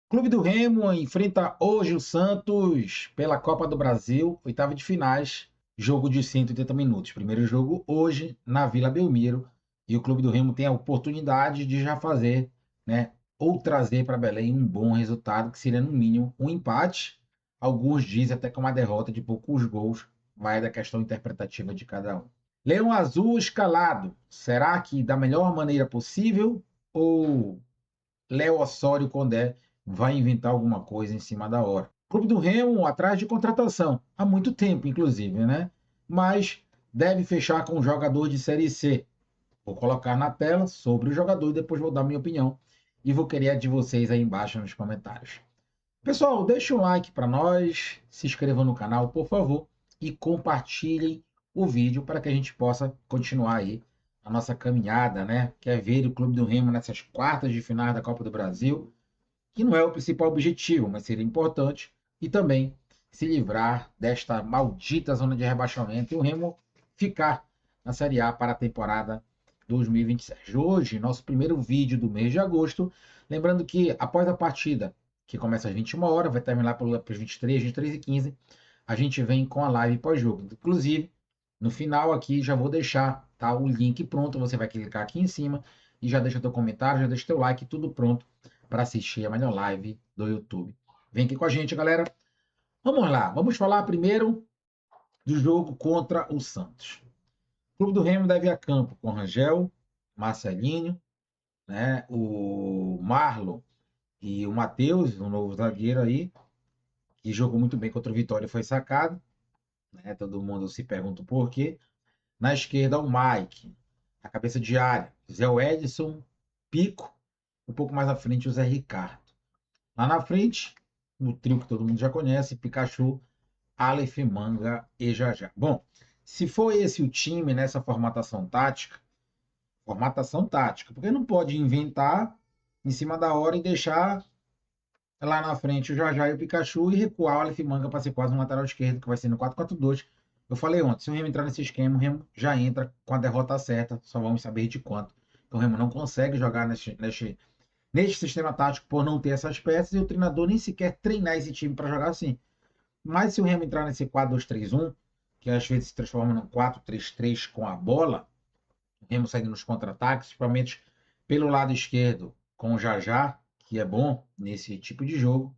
Clube do Remo enfrenta hoje o Santos pela Copa do Brasil, oitava de finais, jogo de 180 minutos. Primeiro jogo hoje na Vila Belmiro e o Clube do Remo tem a oportunidade de já fazer, né, ou trazer para Belém um bom resultado, que seria no mínimo um empate. Alguns dizem até que uma derrota de poucos gols, vai da questão interpretativa de cada um. Leão Azul escalado, será que da melhor maneira possível ou Léo Osório Condé vai inventar alguma coisa em cima da hora? Clube do Remo atrás de contratação, há muito tempo, inclusive, né? Mas deve fechar com um jogador de Série C. Vou colocar na tela sobre o jogador e depois vou dar minha opinião. E vou querer a de vocês aí embaixo nos comentários. Pessoal, deixa um like para nós, se inscrevam no canal, por favor, e compartilhem o vídeo para que a gente possa continuar aí a nossa caminhada, né? Que é ver o Clube do Remo nessas quartas de final da Copa do Brasil, que não é o principal objetivo, mas seria importante, e também se livrar desta maldita zona de rebaixamento e o Remo ficar na Série A para a temporada 2027. Hoje, nosso primeiro vídeo do mês de agosto, lembrando que após a partida, que começa às 21 horas, vai terminar pelas 23h15, a gente vem com a live pós-jogo. Inclusive, no final aqui já vou deixar, tá, o link pronto, você vai clicar aqui em cima e já deixa teu comentário, já deixa teu like, tudo pronto para assistir a melhor live do YouTube. Vem aqui com a gente, galera. Vamos lá, vamos falar primeiro do jogo contra o Santos. O Clube do Remo deve ir a campo com Rangel, Marcelinho, né, o Marlon e o Matheus, um novo zagueiro aí, que jogou muito bem contra o Vitória e foi sacado. Né, todo mundo se pergunta o porquê. Na esquerda, o Mike, a cabeça de área, Zé Edson, Pico, um pouco mais à frente, o Zé Ricardo. Lá na frente, o trio que todo mundo já conhece, Pikachu, Aleph Manga e Jajá. Bom, se for esse o time nessa formatação tática, porque não pode inventar em cima da hora e deixar lá na frente o Jajá e o Pikachu e recuar o Aleph Manga para ser quase um lateral esquerdo, que vai ser no 4-4-2. Eu falei ontem, se o Remo entrar nesse esquema, o Remo já entra com a derrota certa, só vamos saber de quanto. Então, o Remo não consegue jogar neste sistema tático por não ter essas peças e o treinador nem sequer treinar esse time para jogar assim. Mas se o Remo entrar nesse 4-2-3-1, que às vezes se transforma num 4-3-3 com a bola, o Remo saindo nos contra-ataques, principalmente pelo lado esquerdo com o Jajá, que é bom nesse tipo de jogo,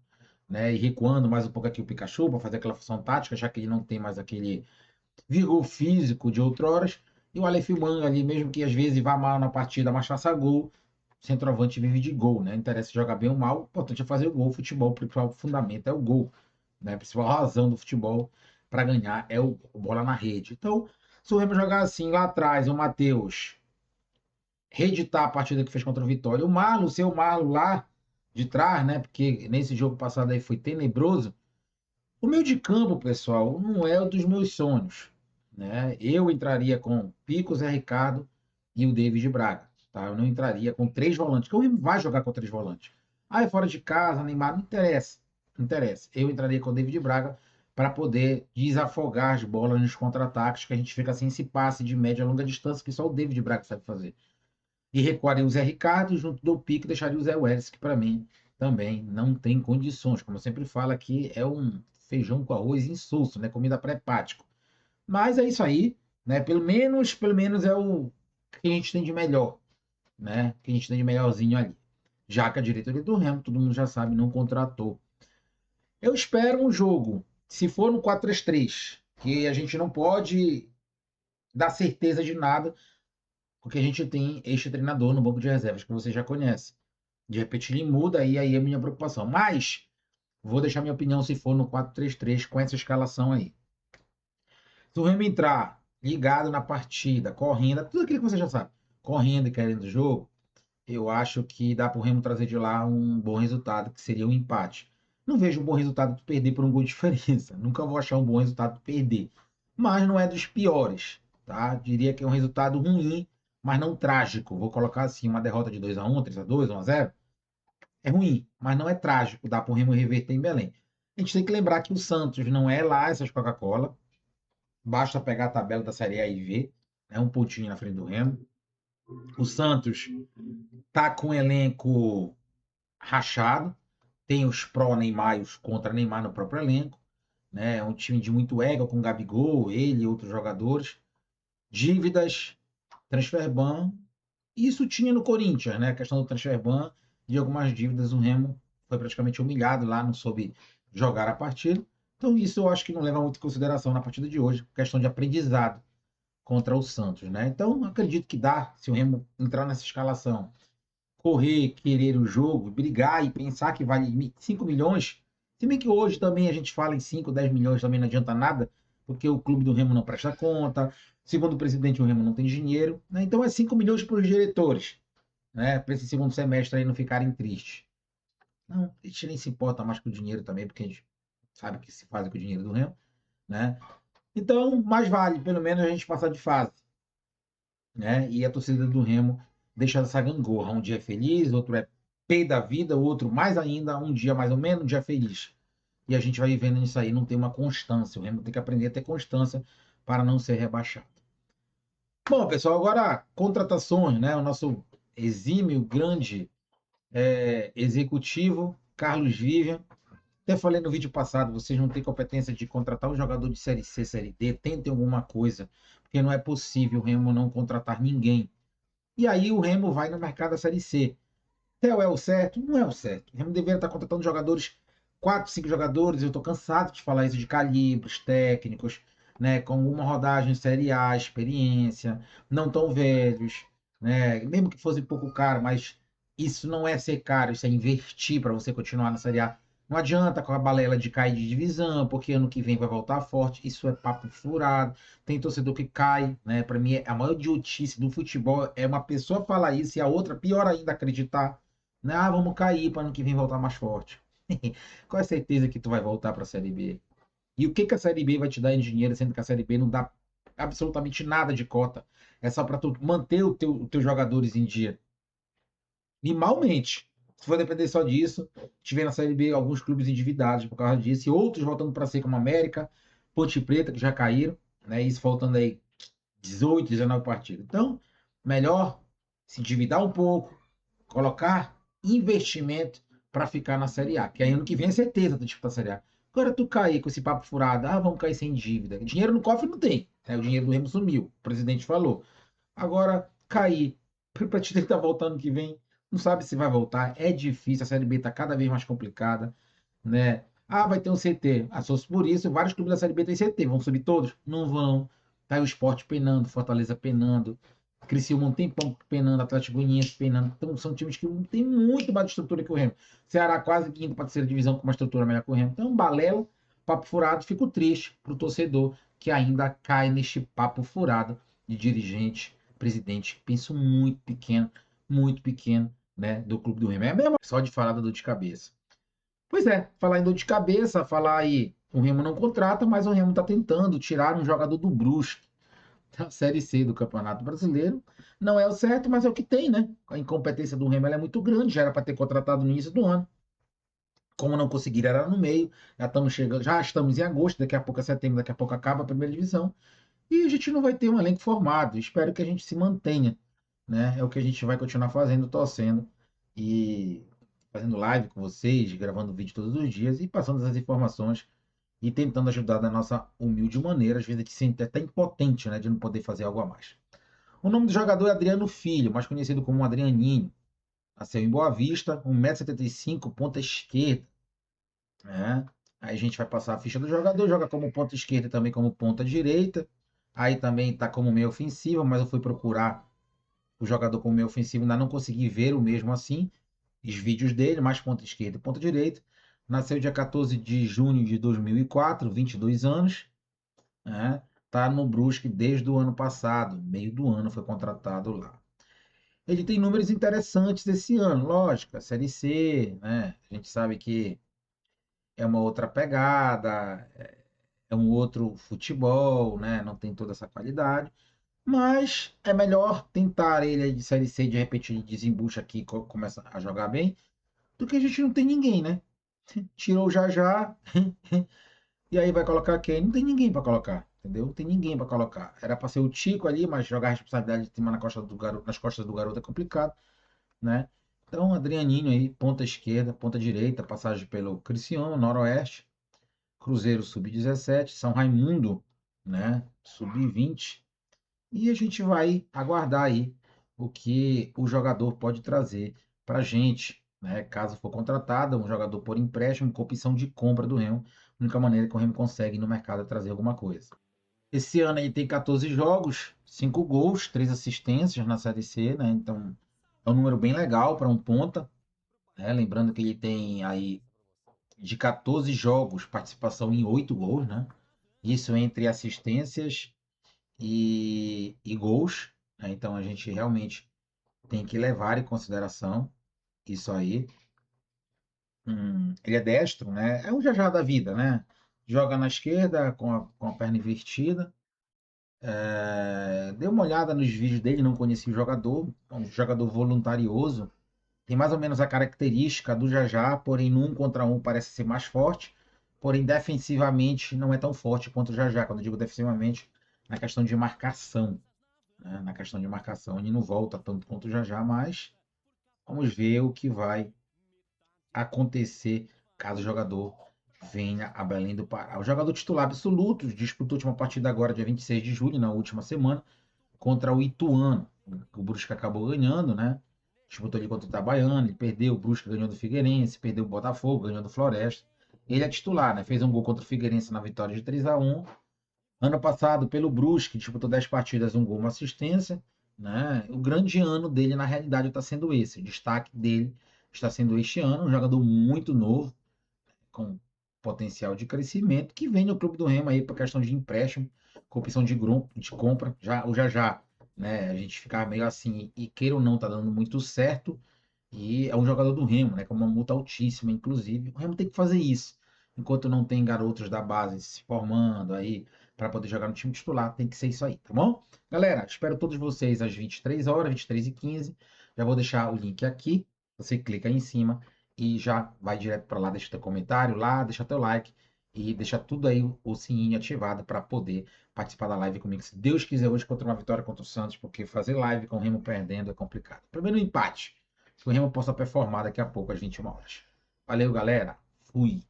né? E recuando mais um pouco aqui o Pikachu para fazer aquela função tática, já que ele não tem mais aquele vigor físico de outroras. E o Aleph Manga ali, mesmo que às vezes vá mal na partida, mas faça gol, centroavante vive de gol, né? Não interessa jogar bem ou mal, o importante é fazer o gol. O futebol, o principal fundamento é o gol, né? A principal razão do futebol para ganhar é o bola na rede. Então, se o Remo jogar assim lá atrás, o Matheus reeditar a partida que fez contra o Vitória, o Marlon, o seu Marlon lá de trás, né? Porque nesse jogo passado aí foi tenebroso. O meio de campo, pessoal, não é o dos meus sonhos, né? Eu entraria com Pico, Zé Ricardo e o David Braga, tá? Eu não entraria com três volantes, porque o Remo vai jogar com três volantes. Ah, é fora de casa, Neymar, não interessa, não interessa. Eu entraria com o David Braga para poder desafogar as bolas nos contra-ataques, que a gente fica sem esse passe de média a longa distância que só o David Braga sabe fazer. E recuaria o Zé Ricardo junto do Pico, deixaria o Zé Welles, que para mim também não tem condições. Como eu sempre falo aqui, é um feijão com arroz insosso, né? Comida pré-pático. Mas é isso aí, né? Pelo menos é o que a gente tem de melhor, né? Que a gente tem de melhorzinho ali. Já que a diretoria do Remo, todo mundo já sabe, não contratou. Eu espero um jogo, se for no 4-3-3, que a gente não pode dar certeza de nada, porque a gente tem este treinador no banco de reservas que você já conhece. De repente ele muda e aí é a minha preocupação. Mas vou deixar minha opinião se for no 4-3-3 com essa escalação aí. Se o Remo entrar ligado na partida, correndo, tudo aquilo que você já sabe, correndo e querendo o jogo, eu acho que dá para o Remo trazer de lá um bom resultado, que seria um empate. Não vejo um bom resultado de perder por um gol de diferença. Nunca vou achar um bom resultado de perder. Mas não é dos piores, tá? Diria que é um resultado ruim, mas não trágico. Vou colocar assim, uma derrota de 2-1, 3-2, 1-0. É ruim, mas não é trágico. Dá para o Remo reverter em Belém. A gente tem que lembrar que o Santos não é lá essas Coca-Cola. Basta pegar a tabela da Série A e ver. É um pontinho na frente do Remo. O Santos tá com um elenco rachado. tem os pró-Neymar e os contra-Neymar no próprio elenco, né? É um time de muito ego com Gabigol, ele e outros jogadores. Dívidas, transfer ban. Isso tinha no Corinthians, né? A questão do transfer ban de algumas dívidas. O Remo foi praticamente humilhado lá, não soube jogar a partida. Então, isso eu acho que não leva muito em consideração na partida de hoje, questão de aprendizado contra o Santos, né? Então, acredito que dá, se o Remo entrar nessa escalação, correr, querer o jogo, brigar e pensar que vale 5 milhões, se bem que hoje também a gente fala em 5, 10 milhões, também não adianta nada, porque o clube do Remo não presta conta, segundo o presidente, o Remo não tem dinheiro, né? Então é 5 milhões para os diretores, né? Para esse segundo semestre aí não ficarem tristes. Não, a gente nem se importa mais com o dinheiro também, porque a gente sabe o que se faz com o dinheiro do Remo, né? Então, mais vale, pelo menos, a gente passar de fase, né? E a torcida do Remo deixa essa gangorra. Um dia é feliz, outro é pé da vida, o outro mais ainda, um dia mais ou menos, um dia é feliz. E a gente vai vivendo nisso aí, não tem uma constância. O Remo tem que aprender a ter constância para não ser rebaixado. Bom, pessoal, agora contratações, né? O nosso exímio, grande executivo, Carlos Vivian. Até falei no vídeo passado, vocês não têm competência de contratar um jogador de Série C, Série D, tentem alguma coisa, porque não é possível o Remo não contratar ninguém. E aí o Remo vai no mercado da Série C. É o certo? Não é o certo. O Remo deveria estar contratando jogadores, 4, 5 jogadores, eu estou cansado de falar isso, de calibres técnicos, né, com uma rodagem Série A, experiência, não tão velhos, né, mesmo que fosse um pouco caro, mas isso não é ser caro, isso é investir para você continuar na Série A. Não adianta com a balela de cair de divisão, porque ano que vem vai voltar forte. Isso é papo furado. Tem torcedor que cai, né? Para mim, a maior idiotice do futebol é uma pessoa falar isso e a outra, pior ainda, acreditar, né? Ah, vamos cair para ano que vem voltar mais forte. Qual é a certeza que tu vai voltar para a Série B? E o que que a Série B vai te dar em dinheiro, sendo que a Série B não dá absolutamente nada de cota? É só para tu manter os teus jogadores em dia. E malmente. Se for depender só disso, tiver na Série B alguns clubes endividados por causa disso, e outros voltando para ser como América, Ponte Preta, que já caíram, né? Isso faltando aí 18, 19 partidas. Então, melhor se endividar um pouco, colocar investimento para ficar na Série A, que aí ano que vem é certeza do tipo da Série A. Agora tu cair com esse papo furado, ah, vamos cair sem dívida. Dinheiro no cofre não tem, né? O dinheiro do Remo sumiu, o presidente falou. Agora, cair para te tentar voltar ano que vem, não sabe se vai voltar, é difícil, a Série B está cada vez mais complicada, né? Ah, vai ter um CT. Ah, só por isso, vários clubes da Série B têm CT. Vão subir todos? Não vão. Tá aí o Sport penando, Fortaleza penando, Criciúma um tempão penando, Atlético Goianiense penando. Então, são times que têm muito mais estrutura que o Remo. Ceará quase indo para a terceira divisão com uma estrutura melhor que o Remo. Então, balela, papo furado. Fico triste pro torcedor que ainda cai neste papo furado de dirigente, presidente. Penso muito pequeno, né, do clube do Remo. É a mesma só de falar da dor de cabeça. Pois é, falar em dor de cabeça, falar aí, o Remo não contrata, mas o Remo está tentando tirar um jogador do Brusque, da Série C do Campeonato Brasileiro. Não é o certo, mas é o que tem, né? A incompetência do Remo é muito grande, já era para ter contratado no início do ano. Como não conseguiram, era no meio. Já estamos chegando, já estamos em agosto, daqui a pouco é setembro, daqui a pouco acaba a primeira divisão. E a gente não vai ter um elenco formado. Espero que a gente se mantenha, né? É o que a gente vai continuar fazendo, torcendo e fazendo live com vocês, gravando vídeo todos os dias e passando essas informações e tentando ajudar da nossa humilde maneira. Às vezes a gente se sente até impotente, né, de não poder fazer algo a mais. O nome do jogador é Adriano Filho, mais conhecido como Adrianinho. Nasceu em Boa Vista, 1,75 m, ponta esquerda, né? Aí a gente vai passar a ficha do jogador, joga como ponta esquerda e também como ponta direita. Aí também está como meio ofensivo, mas eu fui procurar o jogador como meio ofensivo, ainda não consegui ver o mesmo assim. Os vídeos dele, mais ponta esquerda e ponta direita. Nasceu dia 14 de junho de 2004, 22 anos. Né? Tá no Brusque desde o ano passado, meio do ano foi contratado lá. Ele tem números interessantes esse ano, lógico, a Série C, né? A gente sabe que é uma outra pegada, é um outro futebol, né? Não tem toda essa qualidade. Mas é melhor tentar ele aí de Série C, de repente ele desembucha aqui e começa a jogar bem, do que a gente não tem ninguém, né? Tirou já já, e aí vai colocar quem? Não tem ninguém para colocar, entendeu? Não tem ninguém para colocar. Era para ser o Tico ali, mas jogar a responsabilidade de cima nas costas do garoto é complicado, né? Então, Adrianinho aí, ponta esquerda, ponta direita, passagem pelo Criciúma, Noroeste, Cruzeiro sub-17, São Raimundo, né, sub-20. E a gente vai aguardar aí o que o jogador pode trazer para a gente, né? Caso for contratado, um jogador por empréstimo, com opção de compra do Remo, a única maneira que o Remo consegue no mercado é trazer alguma coisa. Esse ano ele tem 14 jogos, 5 gols, 3 assistências na Série C, né? Então é um número bem legal para um ponta, né? Lembrando que ele tem aí de 14 jogos, participação em 8 gols, né? Isso entre assistências e gols, né? Então a gente realmente tem que levar em consideração isso aí. Ele é destro, né? É um Jajá da vida, né? Joga na esquerda com a perna invertida. Dei uma olhada nos vídeos dele, não conheci o jogador. É um jogador voluntarioso. Tem mais ou menos a característica do Jajá, porém no 1 contra 1 parece ser mais forte. Porém, defensivamente não é tão forte quanto o Jajá. Quando eu digo defensivamente, na questão de marcação, né? Na questão de marcação, ele não volta tanto quanto o Jajá, mas vamos ver o que vai acontecer caso o jogador venha a Belém do Pará. O jogador titular absoluto disputou a última partida agora, dia 26 de julho, na última semana, contra o Ituano. O Brusque acabou ganhando, né? Disputou ali contra o Itabaiana, ele perdeu, o Brusque ganhou do Figueirense, perdeu o Botafogo, ganhou do Floresta. Ele é titular, né? Fez um gol contra o Figueirense na vitória de 3-1. Ano passado, pelo Brusque, disputou 10 partidas, um gol, uma assistência. Né? O grande ano dele, na realidade, está sendo esse. O destaque dele está sendo este ano. Um jogador muito novo, com potencial de crescimento, que vem no Clube do Remo aí para questão de empréstimo, com opção de compra. Já, o já, né? A gente ficar meio assim, e queira ou não, tá dando muito certo. E é um jogador do Remo, né? Com uma multa altíssima, inclusive. O Remo tem que fazer isso. Enquanto não tem garotos da base se formando aí para poder jogar no time titular, tem que ser isso aí, tá bom? Galera, espero todos vocês às 23 horas, 23h15. Já vou deixar o link aqui. Você clica aí em cima e já vai direto para lá, deixa teu comentário lá, deixa teu like e deixa tudo aí o sininho ativado para poder participar da live comigo. Se Deus quiser hoje contra uma vitória contra o Santos, porque fazer live com o Remo perdendo é complicado. Primeiro empate que o Remo possa performar daqui a pouco às 21 horas. Valeu, galera. Fui.